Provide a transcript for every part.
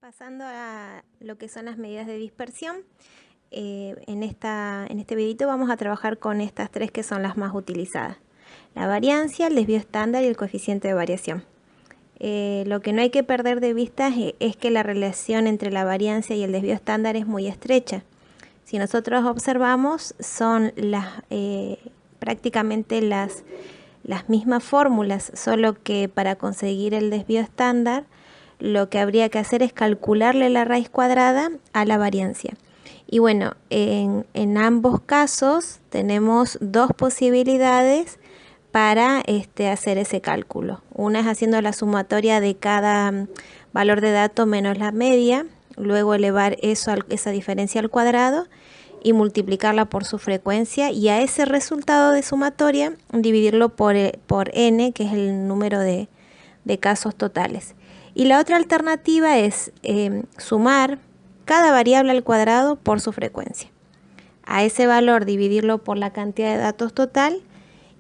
Pasando a lo que son las medidas de dispersión, en este videito vamos a trabajar con estas tres que son las más utilizadas: la variancia, el desvío estándar y el coeficiente de variación. Lo que no hay que perder de vista es que la relación entre la variancia y el desvío estándar es muy estrecha. Si nosotros observamos, son prácticamente las mismas fórmulas, solo que para conseguir el desvío estándar lo que habría que hacer es calcularle la raíz cuadrada a la variancia. Y bueno, en ambos casos tenemos dos posibilidades para hacer ese cálculo. Una es haciendo la sumatoria de cada valor de dato menos la media, luego elevar esa diferencia al cuadrado y multiplicarla por su frecuencia, y a ese resultado de sumatoria dividirlo por n, que es el número de casos totales. Y la otra alternativa es sumar cada variable al cuadrado por su frecuencia. A ese valor dividirlo por la cantidad de datos total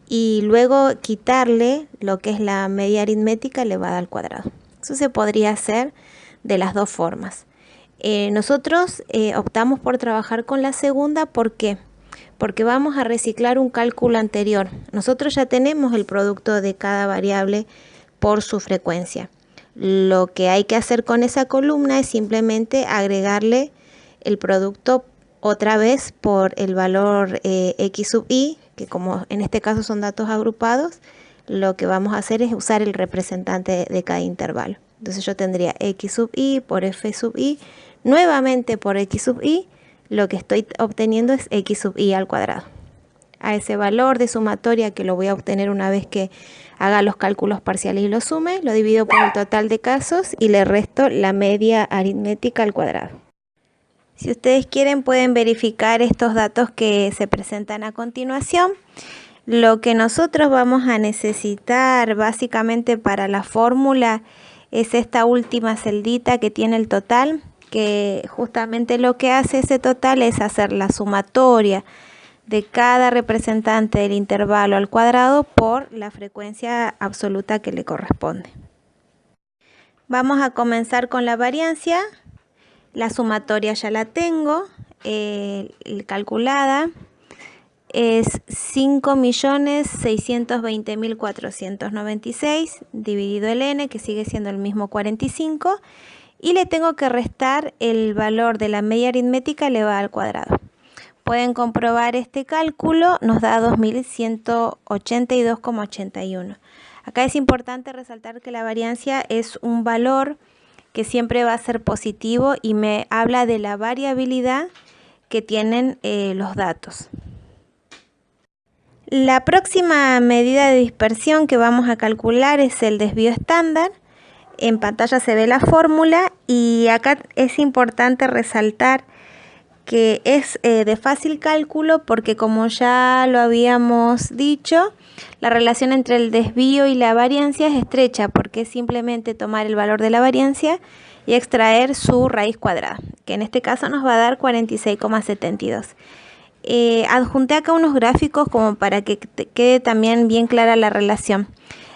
y luego quitarle lo que es la media aritmética elevada al cuadrado. Eso se podría hacer de las dos formas. Nosotros optamos por trabajar con la segunda. ¿Por qué? Porque vamos a reciclar un cálculo anterior. Nosotros ya tenemos el producto de cada variable por su frecuencia. Lo que hay que hacer con esa columna es simplemente agregarle el producto otra vez por el valor x sub i, que como en este caso son datos agrupados, lo que vamos a hacer es usar el representante de cada intervalo. Entonces yo tendría x sub i por f sub i, nuevamente por x sub i, lo que estoy obteniendo es x sub i al cuadrado. A ese valor de sumatoria, que lo voy a obtener una vez que haga los cálculos parciales y los sume, lo divido por el total de casos y le resto la media aritmética al cuadrado. Si ustedes quieren, pueden verificar estos datos que se presentan a continuación. Lo que nosotros vamos a necesitar básicamente para la fórmula es esta última celdita que tiene el total, que justamente lo que hace ese total es hacer la sumatoria de cada representante del intervalo al cuadrado por la frecuencia absoluta que le corresponde. Vamos a comenzar con la variancia. La sumatoria ya la tengo calculada. Es 5.620.496 dividido el n, que sigue siendo el mismo 45, y le tengo que restar el valor de la media aritmética elevada al cuadrado. Pueden comprobar este cálculo, nos da 2182,81. Acá es importante resaltar que la variancia es un valor que siempre va a ser positivo y me habla de la variabilidad que tienen los datos. La próxima medida de dispersión que vamos a calcular es el desvío estándar. En pantalla se ve la fórmula y acá es importante resaltar que es de fácil cálculo porque, como ya lo habíamos dicho, la relación entre el desvío y la variancia es estrecha, porque es simplemente tomar el valor de la variancia y extraer su raíz cuadrada, que en este caso nos va a dar 46,72. Adjunté acá unos gráficos como para que quede también bien clara la relación.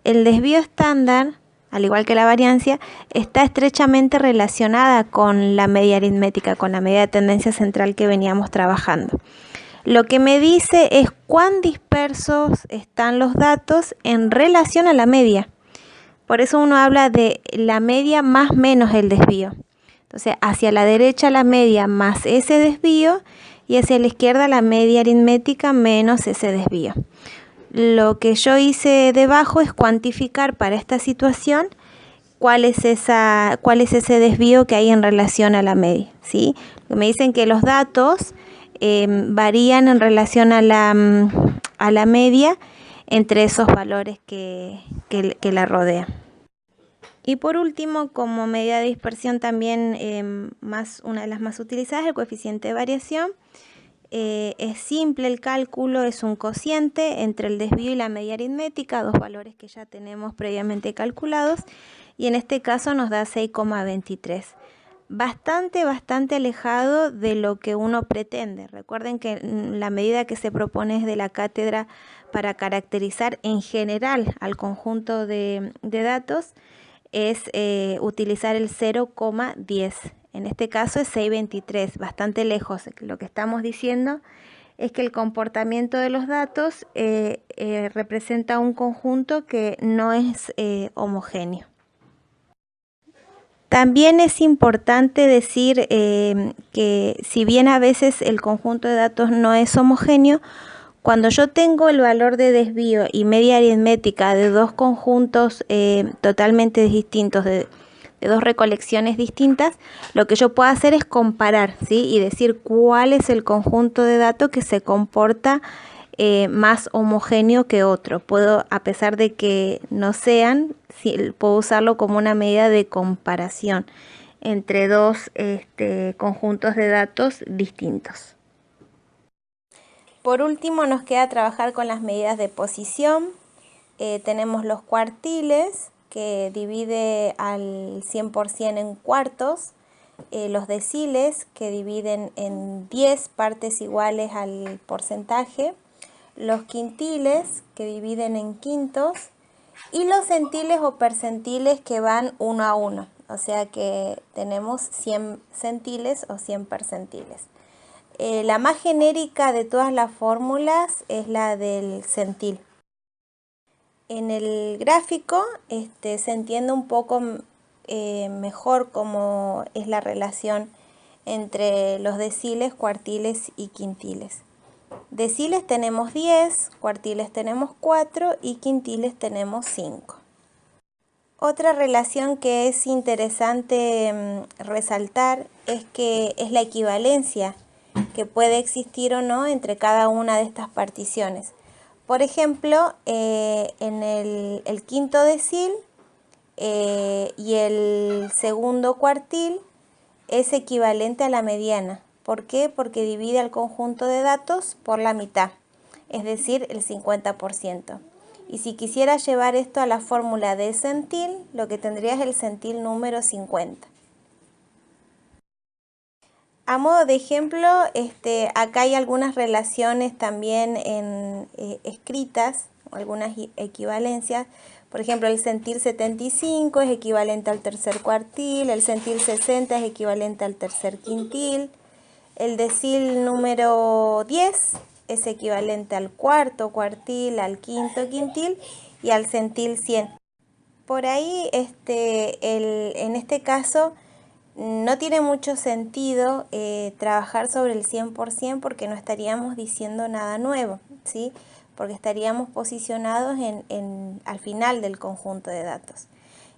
El desvío estándar, al igual que la variancia, está estrechamente relacionada con la media aritmética, con la media de tendencia central que veníamos trabajando. Lo que me dice es cuán dispersos están los datos en relación a la media. Por eso uno habla de la media más menos el desvío. Entonces, hacia la derecha la media más ese desvío y hacia la izquierda la media aritmética menos ese desvío. Lo que yo hice debajo es cuantificar para esta situación cuál es ese desvío que hay en relación a la media, ¿sí? Me dicen que los datos varían en relación a la media entre esos valores que la rodean. Y por último, como medida de dispersión también una de las más utilizadas, el coeficiente de variación. Es simple el cálculo, es un cociente entre el desvío y la media aritmética, dos valores que ya tenemos previamente calculados, y en este caso nos da 6,23. Bastante alejado de lo que uno pretende. Recuerden que la medida que se propone es de la cátedra para caracterizar en general al conjunto de datos. es utilizar el 0,10. En este caso es 6,23, bastante lejos. Lo que estamos diciendo es que el comportamiento de los datos representa un conjunto que no es homogéneo. También es importante decir que si bien a veces el conjunto de datos no es homogéneo, cuando yo tengo el valor de desvío y media aritmética de dos conjuntos totalmente distintos, de dos recolecciones distintas, lo que yo puedo hacer es comparar, ¿sí? Y decir cuál es el conjunto de datos que se comporta más homogéneo que otro. Puedo, a pesar de que no sean, sí, puedo usarlo como una medida de comparación entre dos conjuntos de datos distintos. Por último, nos queda trabajar con las medidas de posición. Tenemos los cuartiles, que divide al 100% en cuartos, los deciles, que dividen en 10 partes iguales al porcentaje, los quintiles, que dividen en quintos, y los centiles o percentiles, que van 1 a 1, o sea que tenemos 100 centiles o 100 percentiles. La más genérica de todas las fórmulas es la del centil. En el gráfico se entiende un poco mejor cómo es la relación entre los deciles, cuartiles y quintiles. Deciles tenemos 10, cuartiles tenemos 4 y quintiles tenemos 5. Otra relación que es interesante resaltar es que es la equivalencia que puede existir o no entre cada una de estas particiones. Por ejemplo, en el quinto decil y el segundo cuartil es equivalente a la mediana. ¿Por qué? Porque divide al conjunto de datos por la mitad, es decir, el 50%. Y si quisiera llevar esto a la fórmula del centil, lo que tendría es el centil número 50. A modo de ejemplo, acá hay algunas relaciones también escritas, algunas equivalencias. Por ejemplo, el centil 75 es equivalente al tercer cuartil, el centil 60 es equivalente al tercer quintil, el decil número 10 es equivalente al cuarto cuartil, al quinto quintil y al centil 100. Por ahí, en este caso, no tiene mucho sentido trabajar sobre el 100% porque no estaríamos diciendo nada nuevo, ¿sí? Porque estaríamos posicionados al final del conjunto de datos.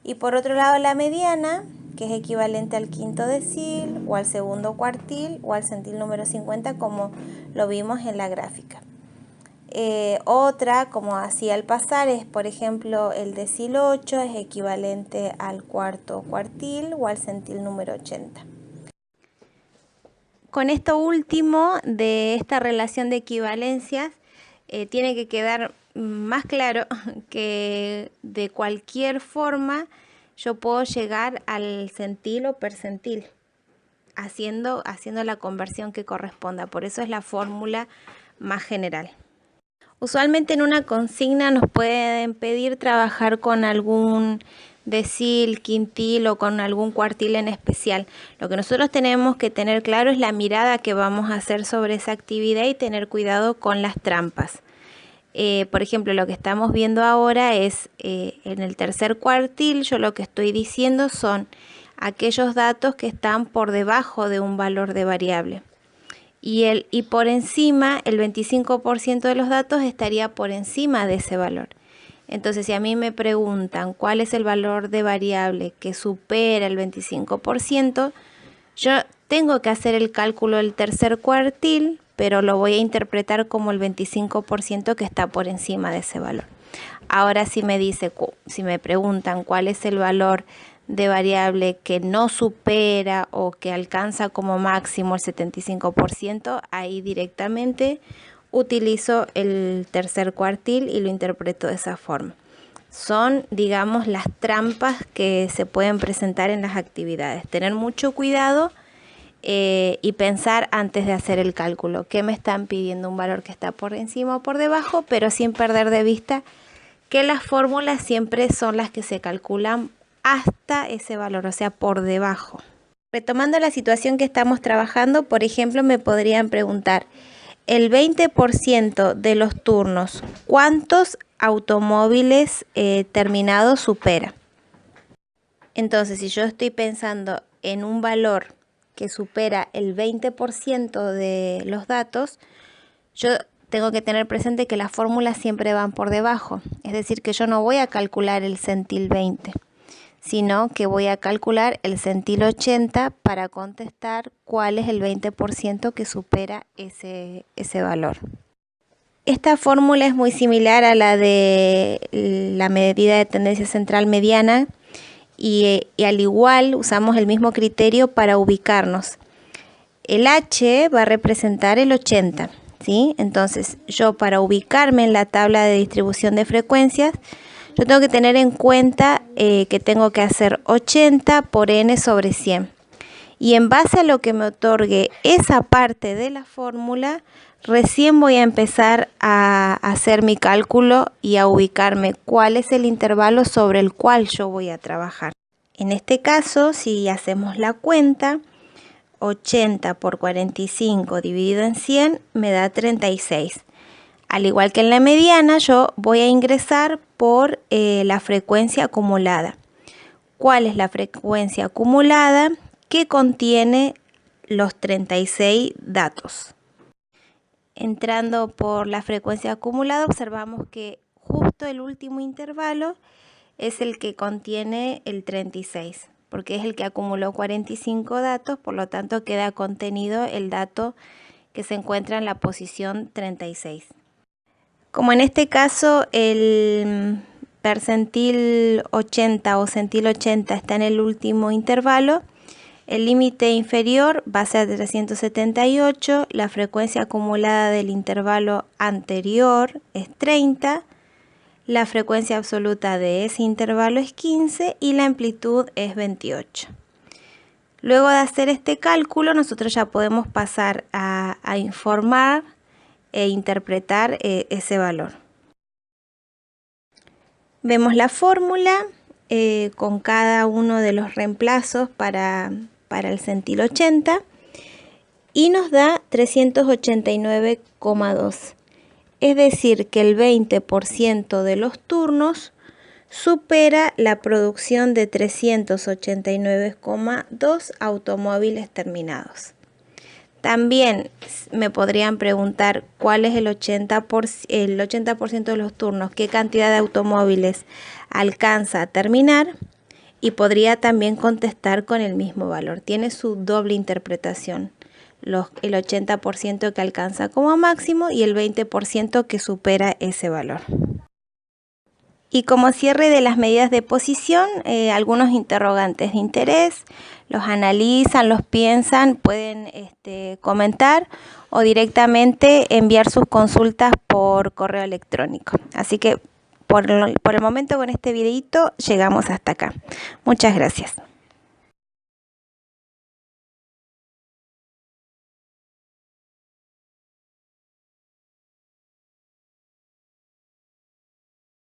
Y por otro lado la mediana, que es equivalente al quinto decil o al segundo cuartil o al centil número 50, como lo vimos en la gráfica. Otra, como así al pasar, es por ejemplo el decil 8 es equivalente al cuarto cuartil o al centil número 80. Con esto último de esta relación de equivalencias, tiene que quedar más claro que de cualquier forma yo puedo llegar al centil o percentil haciendo la conversión que corresponda. Por eso es la fórmula más general. Usualmente en una consigna nos pueden pedir trabajar con algún decil, quintil o con algún cuartil en especial. Lo que nosotros tenemos que tener claro es la mirada que vamos a hacer sobre esa actividad y tener cuidado con las trampas. Por ejemplo, lo que estamos viendo ahora es en el tercer cuartil, yo lo que estoy diciendo son aquellos datos que están por debajo de un valor de variable. Y por encima, el 25% de los datos estaría por encima de ese valor. Entonces, si a mí me preguntan cuál es el valor de variable que supera el 25%, yo tengo que hacer el cálculo del tercer cuartil, pero lo voy a interpretar como el 25% que está por encima de ese valor. Ahora, si me preguntan cuál es el valor de variable que no supera o que alcanza como máximo el 75%, ahí directamente utilizo el tercer cuartil y lo interpreto de esa forma. Son, digamos, las trampas que se pueden presentar en las actividades. Tener mucho cuidado y pensar antes de hacer el cálculo. ¿Qué me están pidiendo? Un valor que está por encima o por debajo, pero sin perder de vista que las fórmulas siempre son las que se calculan hasta ese valor, o sea, por debajo. Retomando la situación que estamos trabajando, por ejemplo, me podrían preguntar, el 20% de los turnos, ¿cuántos automóviles terminados supera? Entonces, si yo estoy pensando en un valor que supera el 20% de los datos, yo tengo que tener presente que las fórmulas siempre van por debajo. Es decir, que yo no voy a calcular el centil 20, sino que voy a calcular el centil 80 para contestar cuál es el 20% que supera ese valor. Esta fórmula es muy similar a la de la medida de tendencia central mediana y al igual usamos el mismo criterio para ubicarnos. El H va a representar el 80, ¿sí? Entonces yo para ubicarme en la tabla de distribución de frecuencias, yo tengo que tener en cuenta que tengo que hacer 80 por n sobre 100. Y en base a lo que me otorgue esa parte de la fórmula, recién voy a empezar a hacer mi cálculo y a ubicarme cuál es el intervalo sobre el cual yo voy a trabajar. En este caso, si hacemos la cuenta, 80 por 45 dividido en 100 me da 36. Al igual que en la mediana, yo voy a ingresar por la frecuencia acumulada. ¿Cuál es la frecuencia acumulada que contiene los 36 datos? Entrando por la frecuencia acumulada, observamos que justo el último intervalo es el que contiene el 36, porque es el que acumuló 45 datos, por lo tanto queda contenido el dato que se encuentra en la posición 36. Como en este caso el percentil 80 o centil 80 está en el último intervalo, el límite inferior va a ser 378, la frecuencia acumulada del intervalo anterior es 30, la frecuencia absoluta de ese intervalo es 15 y la amplitud es 28. Luego de hacer este cálculo, nosotros ya podemos pasar a informar e interpretar ese valor. Vemos la fórmula con cada uno de los reemplazos para el centil 80 y nos da 389,2. Es decir, que el 20% de los turnos supera la producción de 389,2 automóviles terminados. También me podrían preguntar cuál es el 80% de los turnos, qué cantidad de automóviles alcanza a terminar, y podría también contestar con el mismo valor. Tiene su doble interpretación, el 80% que alcanza como máximo y el 20% que supera ese valor. Y como cierre de las medidas de posición, algunos interrogantes de interés, los analizan, los piensan, pueden comentar o directamente enviar sus consultas por correo electrónico. Así que por el momento con este videito llegamos hasta acá. Muchas gracias.